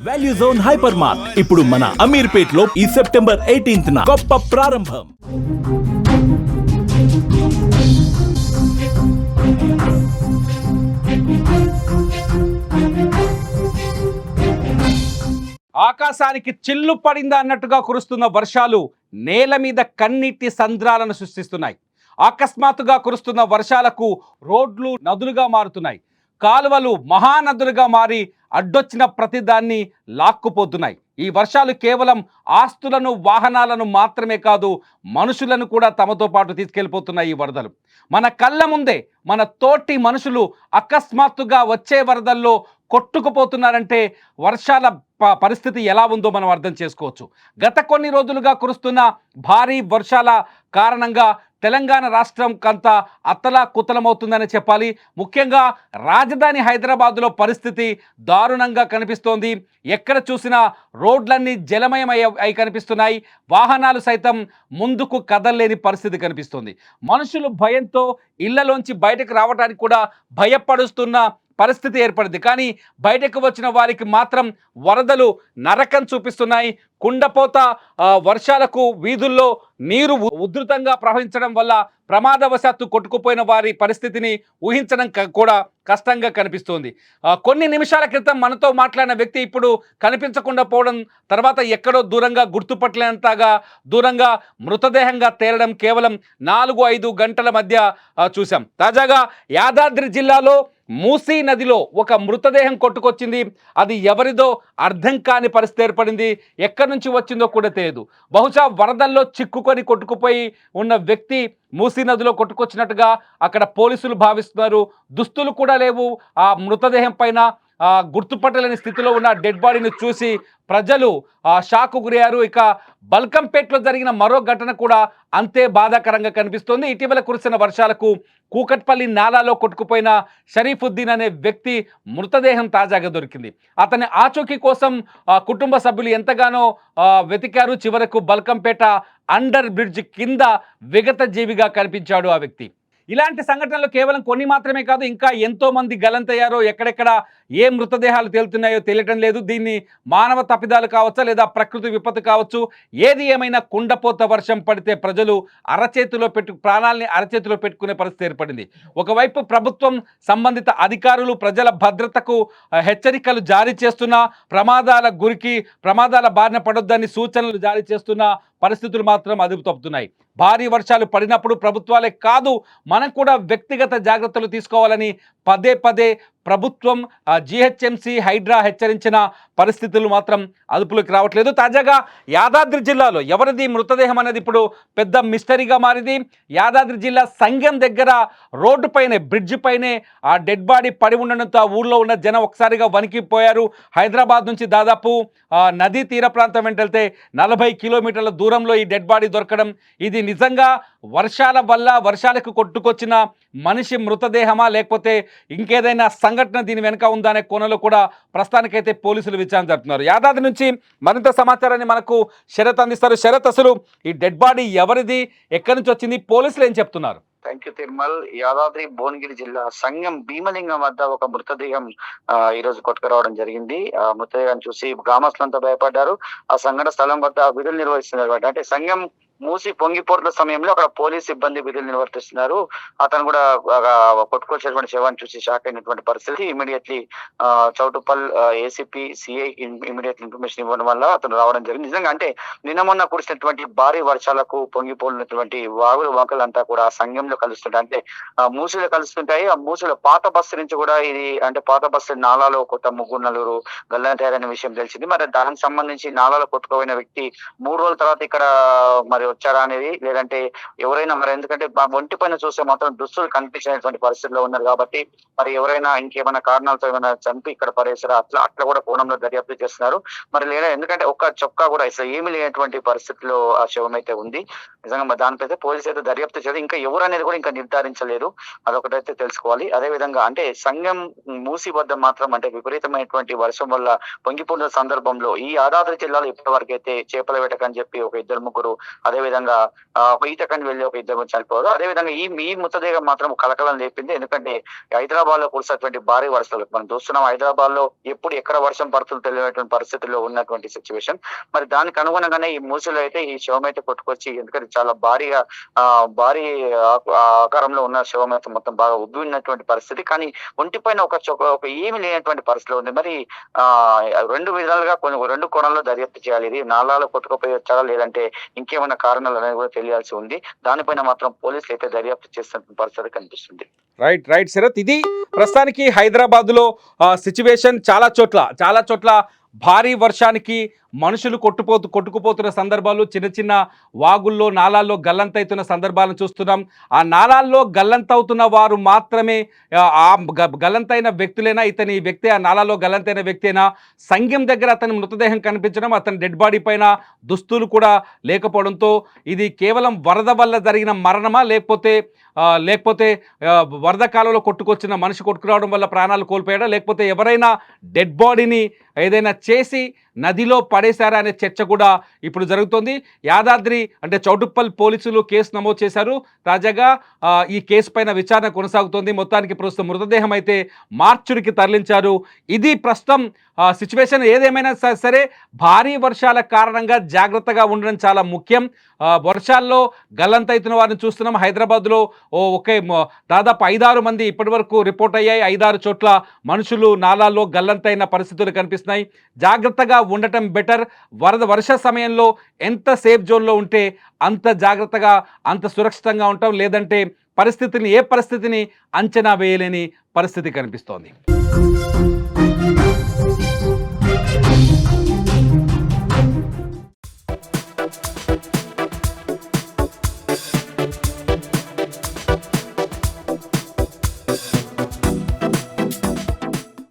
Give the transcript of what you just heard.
Value zone hyper mart ఇప్పుడు మన అమీర్పేట్ లో ఈ సెప్టెంబర్ 18న గొప్ప ప్రారంభం. ఆకాశానికి చిల్లు పడిందా అన్నట్టుగా కురుస్తున్న వర్షాలు నేల మీద కన్నీటి సంద్రాలను సృష్టిస్తున్నాయి. అకస్మాత్తుగా కురుస్తున్న వర్షాలకు రోడ్లు నదులుగా మారుతున్నాయి. కాలువలు మహానదులుగా మారి అడ్డొచ్చిన ప్రతిదాన్ని లాక్కుపోతున్నాయి. ఈ వర్షాలు కేవలం ఆస్తులను వాహనాలను మాత్రమే కాదు, మనుషులను కూడా తమతో పాటు తీసుకెళ్ళిపోతున్నాయి. ఈ వరదలు మన కళ్ళ ముందే మన తోటి మనుషులు అకస్మాత్తుగా వచ్చే వరదల్లో కొట్టుకుపోతున్నారంటే వర్షాల పరిస్థితి ఎలా ఉందో మనం అర్థం చేసుకోవచ్చు. గత కొన్ని రోజులుగా కురుస్తున్న భారీ వర్షాల కారణంగా తెలంగాణ రాష్ట్రం కంతా అత్తలా కుతలమవుతుందని చెప్పాలి. ముఖ్యంగా రాజధాని హైదరాబాదులో పరిస్థితి దారుణంగా కనిపిస్తోంది. ఎక్కడ చూసినా రోడ్లన్నీ జలమయం అయి కనిపిస్తున్నాయి. వాహనాలు సైతం ముందుకు కదలలేని పరిస్థితి కనిపిస్తుంది. మనుషులు భయంతో ఇళ్లలోంచి బయటకు రావడానికి కూడా భయపడుస్తున్న పరిస్థితి ఏర్పడింది. కానీ బయటకు వచ్చిన వారికి మాత్రం వరదలు నరకం చూపిస్తున్నాయి. కుండపోత వర్షాలకు వీధుల్లో నీరు ఉధృతంగా ప్రవహించడం వల్ల ప్రమాదవశాత్తు కొట్టుకుపోయిన వారి పరిస్థితిని ఊహించడం కూడా కష్టంగా కనిపిస్తోంది. కొన్ని నిమిషాల క్రితం మనతో మాట్లాడిన వ్యక్తి ఇప్పుడు కనిపించకుండా పోవడం, తర్వాత ఎక్కడో దూరంగా గుర్తుపట్టలేనంతగా దూరంగా మృతదేహంగా తేలడం కేవలం 4-5 గంటల మధ్య చూసాం. తాజాగా యాదాద్రి జిల్లాలో మూసీ నదిలో ఒక మృతదేహం కొట్టుకొచ్చింది. అది ఎవరిదో అర్థం కాని పరిస్థితి ఏర్పడింది. ఎక్కడి నుంచి వచ్చిందో కూడా తెలియదు. బహుశా వరదల్లో చిక్కుకొని కొట్టుకుపోయి ఉన్న వ్యక్తి మూసీ నదిలో కొట్టుకొచ్చినట్టుగా అక్కడ పోలీసులు భావిస్తున్నారు. దుస్తులు కూడా లేవు. ఆ మృతదేహం పైన గుర్తుపట్టలేని స్థితిలో ఉన్న డెడ్ బాడీని చూసి ప్రజలు షాకు గురయ్యారు. ఇక బల్కంపేట్లో జరిగిన మరో ఘటన కూడా అంతే బాధాకరంగా కనిపిస్తోంది. ఇటీవల కురిసిన వర్షాలకు కూకట్పల్లి నాలాలో కొట్టుకుపోయిన షరీఫుద్దీన్ అనే వ్యక్తి మృతదేహం తాజాగా దొరికింది. అతని ఆచూకీ కోసం కుటుంబ సభ్యులు ఎంతగానో వెతికారు. చివరకు బల్కంపేట అండర్ బ్రిడ్జ్ కింద విగత జీవిగా కనిపించాడు ఆ వ్యక్తి. ఇలాంటి సంఘటనలు కేవలం కొన్ని మాత్రమే కాదు, ఇంకా ఎంతో మంది గలంతయ్యారో, ఎక్కడెక్కడ ఏ మృతదేహాలు తేలుతున్నాయో తెలియటం లేదు. దీన్ని మానవ తప్పిదాలు కావచ్చా లేదా ప్రకృతి విపత్తు కావచ్చు. ఏది ఏమైనా కుండపోత వర్షం పడితే ప్రజలు ప్రాణాలని అరచేతిలో పెట్టుకునే పరిస్థితి ఏర్పడింది. ఒకవైపు ప్రభుత్వం సంబంధిత అధికారులు ప్రజల భద్రతకు హెచ్చరికలు జారీ చేస్తున్నా, ప్రమాదాల బారిన పడొద్దని సూచనలు జారీ చేస్తున్న పరిస్థితులు మాత్రం అదుపు తప్పుతున్నాయి. భారీ వర్షాలు పడినప్పుడు ప్రభుత్వాలే కాదు, మనం కూడా వ్యక్తిగత జాగ్రత్తలు తీసుకోవాలని పదే పదే ప్రభుత్వం, జిహెచ్ఎంసీ, హైడ్రా హెచ్చరించిన పరిస్థితులు మాత్రం అదుపులోకి రావట్లేదు. తాజాగా యాదాద్రి జిల్లాలో ఎవరిది మృతదేహం అనేది ఇప్పుడు పెద్ద మిస్టరీగా మారింది. యాదాద్రి జిల్లా సంగెం దగ్గర రోడ్డు పైనే, బ్రిడ్జ్ పైనే ఆ డెడ్ బాడీ పడి ఉండడంతో ఆ ఊళ్ళో ఉన్న జనం ఒకసారిగా వణికిపోయారు. హైదరాబాద్ నుంచి దాదాపు నదీ తీర ప్రాంతం వెంట వెళ్తే 40 కిలోమీటర్ల దూరంలో ఈ డెడ్ బాడీ దొరకడం, ఇది నిజంగా వర్షాల వల్ల వర్షాలకు కొట్టుకొచ్చిన మనిషి మృతదేహమా లేకపోతే ఇంకేదైనా సంఘటన దీని వెనుక ఉందా అనే కోణంలో కూడా ప్రస్తుతానికైతే పోలీసులు విచారణ జరుపుతున్నారు. యాదాద్రి నుంచి మరింత సమాచారాన్ని మనకు శరత్ అందిస్తారు. శరత్, అసలు ఈ డెడ్ బాడీ ఎవరిది, ఎక్కడి నుంచి వచ్చింది, పోలీసులు ఏం చెప్తున్నారు? Thank you Tirumal. యాదాద్రి భువనగిరి జిల్లా సంగం భీమలింగం వద్ద ఒక మృతదేహం ఈ రోజు కొట్టుకురావడం జరిగింది. ఆ మృతదేహాన్ని చూసి గ్రామస్తులంతా భయపడ్డారు. ఆ సంఘటన స్థలం వద్ద విధులు నిర్వహిస్తున్నారు. అంటే సంగం మూసి పొంగిపోట్ల సమయంలో అక్కడ పోలీస్ సిబ్బంది విధులు నిర్వర్తిస్తున్నారు. అతను కూడా కొట్టుకొచ్చేటువంటి శవాన్ని చూసి షాక్ అయినటువంటి పరిస్థితి. Immediately Choutuppal ACP CI immediate information ఇవ్వడం వల్ల అతను రావడం జరిగింది. నిజంగా అంటే నిన్న మొన్న కురిసినటువంటి భారీ వర్షాలకు పొంగిపోయినటువంటి వాగులు వంకలంతా కూడా సంఘంలో కలుస్తుంటాయి. అంటే మూసిలో కలుస్తుంటాయి. ఆ మూసిలో పాత బస్సు నుంచి కూడా ఇది అంటే పాత బస్సు నాలాలో కొత్త 3-4 గల్లంతయ్యారనే విషయం తెలిసింది. మరి దానికి సంబంధించి నాలాలో కొట్టుకుపోయిన వ్యక్తి 3 రోజుల తర్వాత ఇక్కడ మరి వచ్చారా అనేది, లేదంటే ఎవరైనా మరి ఎందుకంటే ఒంటి పైన చూస్తే మాత్రం దుస్తులు కనిపించినటువంటి పరిస్థితిలో ఉన్నారు కాబట్టి మరి ఎవరైనా ఇంకేమైనా కారణాలతో ఏమైనా చంపి ఇక్కడ పడేసారా అట్లా కూడా కోణంలో దర్యాప్తు చేస్తున్నారు. మరి లేదా ఎందుకంటే ఒక్క చొక్కా కూడా అసలు ఏమీ లేనటువంటి పరిస్థితిలో ఆ శవం అయితే ఉంది. నిజంగా దానిపైతే పోలీసు అయితే దర్యాప్తు చేయాలి. ఇంకా ఎవరు అనేది కూడా ఇంకా నిర్ధారించలేదు. అదొకటైతే తెలుసుకోవాలి. అదే విధంగా అంటే సంగం మూసి వద్ద మాత్రం అంటే విపరీతమైనటువంటి వర్షం వల్ల పొంగిపోయిన సందర్భంలో ఈ యాదాద్రి జిల్లాలో ఇప్పటి వరకు అయితే చేపల వేటకని చెప్పి ఒక 2-3, అదే అదేవిధంగా ఒక ఈతకని వెళ్ళి ఒక ఇద్దరు చనిపోయారు. అదేవిధంగా ఈ మృతదేహం మాత్రం కలకలం లేపింది. ఎందుకంటే హైదరాబాద్ లో కురిసినటువంటి భారీ వర్షాలు మనం చూస్తున్నాం. హైదరాబాద్ లో ఎప్పుడు ఎక్కడ వర్షం పడుతుందో తెలియనటువంటి పరిస్థితుల్లో ఉన్నటువంటి సిచ్యువేషన్. మరి దానికి అనుగుణంగానే ఈ మూసలో అయితే ఈ శవం అయితే కొట్టుకొచ్చి, ఎందుకంటే చాలా భారీగా భారీ ఆకారంలో ఉన్న శవం అయితే మొత్తం బాగా ఉబ్బినటువంటి పరిస్థితి. కానీ ఒంటిపైన ఒక ఏమి లేనటువంటి పరిస్థితిలో ఉంది. మరి రెండు విధాలుగా రెండు కోణాల్లో దర్యాప్తు చేయాలి. ఇది నాలాలో కొట్టుకుపోయి వచ్చారా లేదంటే ఇంకేమైనా కారణాలు అనేది కూడా తెలియాల్సి ఉంది. దానిపైన మాత్రం పోలీసులు అయితే దర్యాప్తు చేస్తున్న పరిస్థితి కనిపిస్తుంది. రైట్ శరత్, ఇది ప్రస్తుతానికి హైదరాబాద్ లో సిచ్యువేషన్. చాలా చోట్ల భారీ వర్షానికి మనుషులు కొట్టుకుపోతున్న సందర్భాలు, చిన్న వాగుల్లో నాలాల్లో గల్లంతవుతున్న సందర్భాలను చూస్తున్నాం. ఆ నాలాల్లో గల్లంతవుతున్న వారు మాత్రమే ఆ గల్లంతైన వ్యక్తులైనా, ఇతని వ్యక్తి ఆ నాలాలో గల్లంతైన వ్యక్తేనా? సంఘం దగ్గర అతని మృతదేహం కనిపించడం, అతని డెడ్ బాడీ పైన దుస్తులు కూడా లేకపోవడంతో ఇది కేవలం వరద వల్ల జరిగిన మరణమా, లేకపోతే వరద కాలంలో కొట్టుకొచ్చిన మనిషి కొట్టుకురావడం వల్ల ప్రాణాలు కోల్పోయాడా, లేకపోతే ఎవరైనా డెడ్ బాడీని ఏదైనా చేసి నదిలో పడేశారా అనే చర్చ కూడా ఇప్పుడు జరుగుతోంది. యాదాద్రి అంటే చౌటుప్పల్ పోలీసులు కేసు నమోదు చేశారు. తాజాగా ఈ కేసు పైన విచారణ కొనసాగుతోంది. మొత్తానికి ప్రస్తుతం మృతదేహం అయితే మార్చురికి తరలించారు. ఇది ప్రస్తుతం సిచ్యువేషన్. ఏదేమైనా సరే భారీ వర్షాల కారణంగా జాగ్రత్తగా ఉండడం చాలా ముఖ్యం. వర్షాల్లో గల్లంతైతున్న వారిని చూస్తున్నాం. హైదరాబాద్లో దాదాపు 5-6 మంది ఇప్పటి వరకు రిపోర్ట్ అయ్యాయి. 5-6 చోట్ల మనుషులు నాలాల్లో గల్లంతైన పరిస్థితులు కనిపిస్తున్నాయి. జాగ్రత్తగా ఉండటం బెటర్. వర్ష సమయంలో ఎంత సేఫ్ జోన్లో ఉంటే అంత జాగ్రత్తగా, అంత సురక్షితంగా ఉంటాం. లేదంటే ఏ పరిస్థితిని అంచనా వేయలేని పరిస్థితి కనిపిస్తోంది.